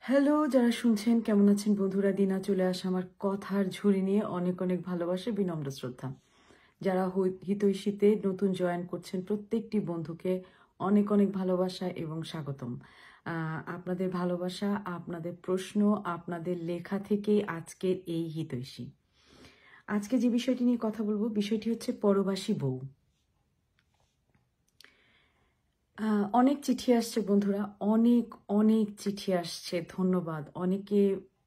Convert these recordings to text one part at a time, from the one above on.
Hello, যারা শুনছেন কেমন আছেন বন্ধুরা? দিনা চলে আসা আমার কথার ঝুড়ি নিয়ে অনেক অনেক ভালোবাসা, বিনম্র শ্রদ্ধা। যারা হিতৈষীতে নতুন জয়েন করছেন প্রত্যেকটি বন্ধুকে অনেক অনেক ভালোবাসা এবং স্বাগতম। আপনাদের ভালোবাসা, আপনাদের প্রশ্ন, আপনাদের লেখা থেকেই আজকের এই হিতৈষী। আজকে যে বিষয়টি নিয়ে কথা বলবো, বিষয়টি হচ্ছে পরবাসী বউ। অনেক চিঠি আসছে বন্ধুরা, অনেক অনেক চিঠি আসছে, ধন্যবাদ। অনেকে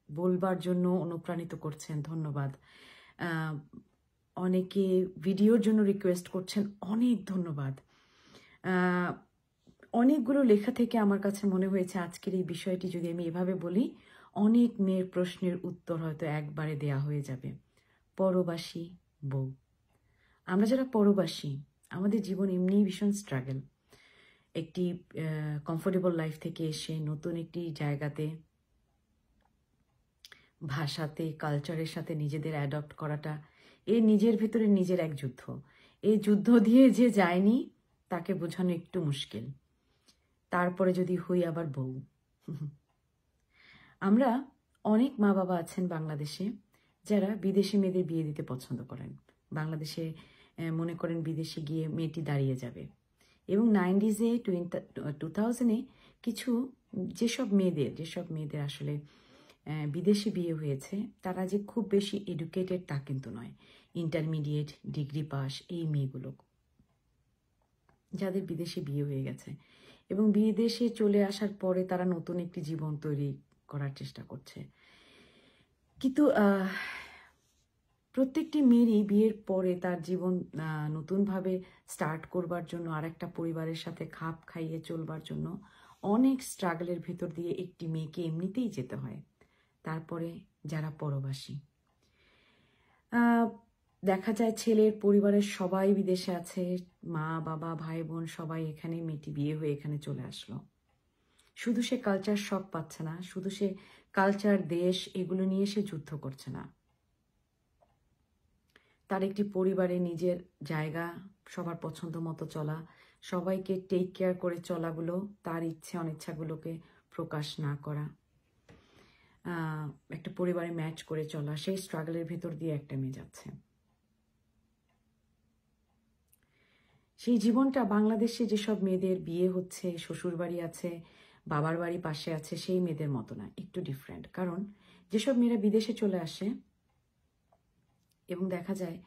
বলবার জন্য অনুপ্রাণিত করছেন, ধন্যবাদ। অনেকে ভিডিওর জন্য রিকোয়েস্ট করছেন, অনেক ধন্যবাদ। অনেকগুলো লেখা থেকে আমার কাছে মনে হয়েছে আজকের এই বিষয়টি যদি আমি এভাবে বলি, অনেক মেয়ের প্রশ্নের উত্তর হয়তো একবারে দেয়া হয়ে যাবে। পরবাসী বউ। আমরা যারা পরবাসী, আমাদের জীবন এমনিই ভীষণ স্ট্রাগল। একটি কমফোর্টেবল লাইফ থেকে এসে নতুন একটি জায়গাতে, ভাষাতে, কালচারের সাথে নিজেদের অ্যাডপ্ট করাটা, এই নিজের ভেতরে নিজের এক যুদ্ধ। এই যুদ্ধ দিয়ে যে যায়নি তাকে বোঝানো একটু মুশকিল। তারপরে যদি হই আবার বউ। আমরা অনেক মা বাবা আছেন বাংলাদেশে যারা বিদেশি মেয়েদের বিয়ে দিতে পছন্দ করেন। বাংলাদেশে মনে করেন বিদেশে গিয়ে মেয়েটি দাঁড়িয়ে যাবে। এবং 90s-এ 2000-এ কিছু যেসব মেয়েদের আসলে বিদেশে বিয়ে হয়েছে, তারা যে খুব বেশি এডুকেটেড তা কিন্তু নয়। ইন্টারমিডিয়েট, ডিগ্রি পাস এই মেয়েগুলো যাদের বিদেশে বিয়ে হয়ে গেছে এবং বিদেশে চলে আসার পরে তারা নতুন একটি জীবন তৈরি করার চেষ্টা করছে। কিন্তু প্রত্যেকটি মেয়েরই বিয়ের পরে তার জীবন নতুনভাবে স্টার্ট করবার জন্য, আরেকটা পরিবারের সাথে খাপ খাইয়ে চলবার জন্য অনেক স্ট্রাগলের ভেতর দিয়ে একটি মেয়েকে এমনিতেই যেতে হয়। তারপরে যারা পরবাসী, দেখা যায় ছেলের পরিবারের সবাই বিদেশে আছে, মা বাবা ভাই বোন সবাই এখানে, মেয়েটি বিয়ে হয়ে এখানে চলে আসলো। শুধু সে কালচার শক পাচ্ছে না, শুধু সে কালচার, দেশ এগুলো নিয়ে সে যুদ্ধ করছে না। তার একটি পরিবারে নিজের জায়গা, সবার পছন্দ মতো চলা, সবাইকে টেক কেয়ার করে চলাগুলো, তার ইচ্ছে অনিচ্ছাগুলোকে প্রকাশ না করা, একটা পরিবারে ম্যাচ করে চলা, সেই স্ট্রাগলের ভেতর দিয়ে একটা মেয়ে যাচ্ছে। সেই জীবনটা বাংলাদেশে যেসব মেয়েদের বিয়ে হচ্ছে, শ্বশুর বাড়ি আছে, বাবার বাড়ি পাশে আছে, সেই মেয়েদের মতো না, একটু ডিফারেন্ট। কারণ যেসব মেয়েরা বিদেশে চলে আসে এবং দেখা যায়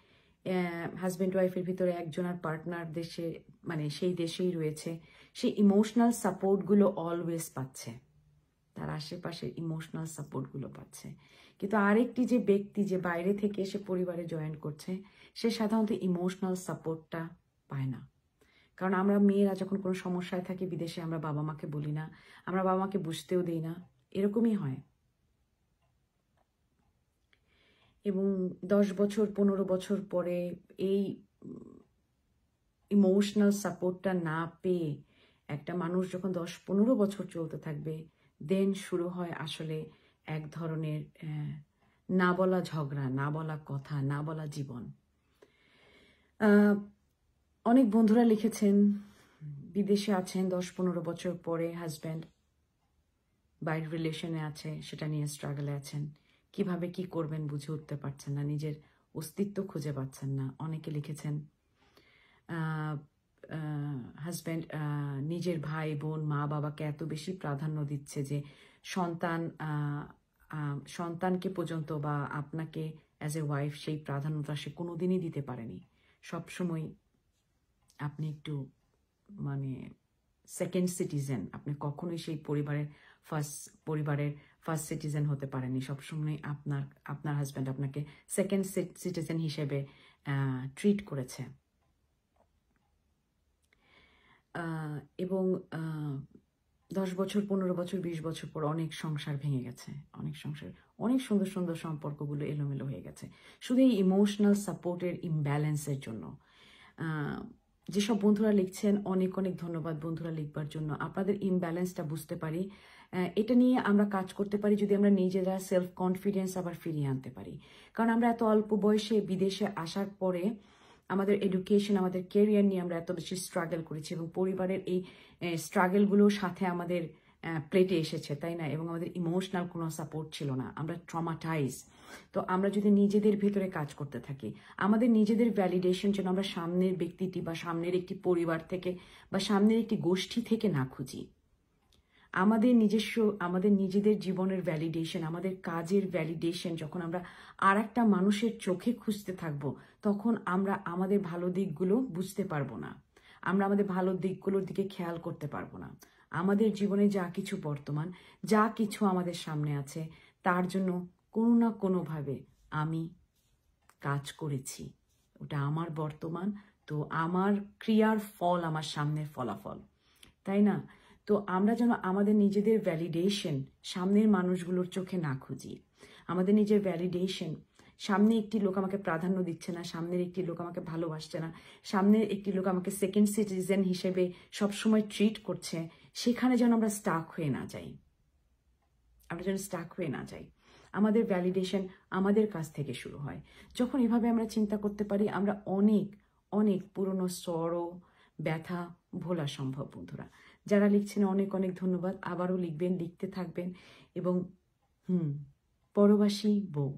হাজব্যান্ড ওয়াইফের ভিতরে একজনের পার্টনার দেশে, মানে সেই দেশেই রয়েছে, সেই ইমোশনাল সাপোর্টগুলো অলওয়েজ পাচ্ছে, তার আশেপাশের ইমোশনাল সাপোর্টগুলো পাচ্ছে। কিন্তু আরেকটি যে ব্যক্তি যে বাইরে থেকে এসে পরিবারে জয়েন করছে, সে সাধারণত ইমোশনাল সাপোর্টটা পায় না। কারণ আমরা মেয়েরা যখন কোনো সমস্যায় থাকি বিদেশে, আমরা বাবা মাকে বলি না, আমরা বাবা মাকে বুঝতেও দিই না, এরকমই হয়। এবং 10 বছর 15 বছর পরে এই ইমোশনাল সাপোর্টটা না পেয়ে একটা মানুষ যখন 10-15 বছর চলতে থাকবে, দেন শুরু হয় আসলে এক ধরনের না বলা ঝগড়া, না বলা কথা, না বলা জীবন। অনেক বন্ধুরা লিখেছেন বিদেশে আছেন, 10-15 বছর পরে হাজব্যান্ড বাইরের রিলেশনে আছে, সেটা নিয়ে স্ট্রাগলে আছেন, কিভাবে কি করবেন বুঝে উঠতে পারছেন না, নিজের অস্তিত্ব খুঁজে পাচ্ছেন না। অনেকে লিখেছেন হাজব্যান্ড নিজের ভাই বোন মা বাবাকে এত বেশি প্রাধান্য দিচ্ছে যে সন্তানকে পর্যন্ত বা আপনাকে অ্যাজ এ ওয়াইফ সেই প্রাধান্যতা সে কোনোদিনই দিতে পারেনি। সবসময় আপনি একটু মানে সেকেন্ড সিটিজেন, আপনি কখনোই সেই পরিবারের ফার্স্ট সিটিজেন হতে পারেননি। সবসময় আপনার হাজব্যান্ড আপনাকে সেকেন্ড সিটিজেন হিসেবে ট্রিট করেছে। এবং 10 বছর 15 বছর 20 বছর পর অনেক সংসার ভেঙে গেছে, অনেক সুন্দর সুন্দর সম্পর্কগুলো এলোমেলো হয়ে গেছে, শুধু এই ইমোশনাল সাপোর্টের ইমব্যালেন্সের জন্য। যেসব বন্ধুরা লিখছেন অনেক অনেক ধন্যবাদ বন্ধুরা লিখবার জন্য। আপনাদের ইমব্যালেন্সটা বুঝতে পারি, এটা নিয়ে আমরা কাজ করতে পারি যদি আমরা নিজেরা সেলফ কনফিডেন্স আবার ফিরিয়ে আনতে পারি। কারণ আমরা এত অল্প বয়সে বিদেশে আসার পরে আমাদের এডুকেশন, আমাদের ক্যারিয়ার নিয়ে আমরা এত বেশি স্ট্রাগল করেছি এবং পরিবারের এই স্ট্রাগলগুলোর সাথে আমাদের প্লেটে এসেছে, তাই না? এবং আমাদের ইমোশনাল কোনো সাপোর্ট ছিল না, আমরা ট্রমাটাইজ। তো আমরা যদি নিজেদের ভেতরে কাজ করতে থাকি, আমাদের নিজেদের ভ্যালিডেশন যেন আমরা সামনের ব্যক্তিটি বা সামনের একটি পরিবার থেকে বা সামনের একটি গোষ্ঠী থেকে না খুঁজি। আমাদের নিজেদের জীবনের ভ্যালিডেশন, আমাদের কাজের ভ্যালিডেশন যখন আমরা আর একটা মানুষের চোখে খুঁজতে থাকবো, তখন আমরা আমাদের ভালো দিকগুলো বুঝতে পারবো না, আমরা আমাদের ভালো দিকগুলোর দিকে খেয়াল করতে পারবো না। আমাদের জীবনে যা কিছু বর্তমান, যা কিছু আমাদের সামনে আছে, তার জন্য কোনো না কোনোভাবে আমি কাজ করেছি, ওটা আমার বর্তমান। তো আমার ক্রিয়ার ফল আমার সামনের ফলাফল, তাই না? তো আমরা যেন আমাদের নিজেদের ভ্যালিডেশন সামনের মানুষগুলোর চোখে না খুঁজি। আমাদের নিজের ভ্যালিডেশন, সামনে একটি লোক আমাকে প্রাধান্য দিচ্ছে না, সামনের একটি লোক আমাকে ভালোবাসছে না, সামনের একটি লোক আমাকে সেকেন্ড সিটিজেন হিসেবে সবসময় ট্রিট করছে, সেখানে যেন আমরা স্টাক হয়ে না যাই। আমরা যেন স্টাক হয়ে না যাই। আমাদের ভ্যালিডেশন আমাদের কাছ থেকে শুরু হয়। যখন এভাবে আমরা চিন্তা করতে পারি, আমরা অনেক অনেক পুরনো সরো ব্যথা ভোলা সম্ভব। বন্ধুরা যারা লিখছেন অনেক অনেক ধন্যবাদ, আবারও লিখবেন, লিখতে থাকবেন। এবং পরবাসী বউ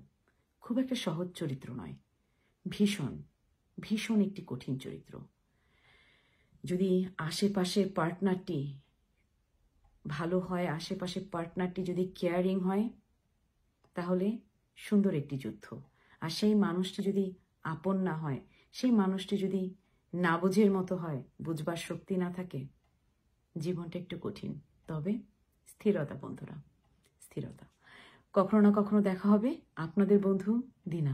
খুব একটা সহজ চরিত্র নয়, ভীষণ ভীষণ একটি কঠিন চরিত্র। যদি আশেপাশের পার্টনারটি ভালো হয়, আশেপাশের পার্টনারটি যদি কেয়ারিং হয়, তাহলে সুন্দর একটি যুদ্ধ। আর সেই মানুষটি যদি আপন না হয়, সেই মানুষটি যদি না বোঝের মতো হয়, বুঝবার শক্তি না থাকে, জীবনটা একটু কঠিন। তবে স্থিরতা বন্ধুরা, স্থিরতা। কখনো না কখনো দেখা হবে। আপনাদের বন্ধু দিনা।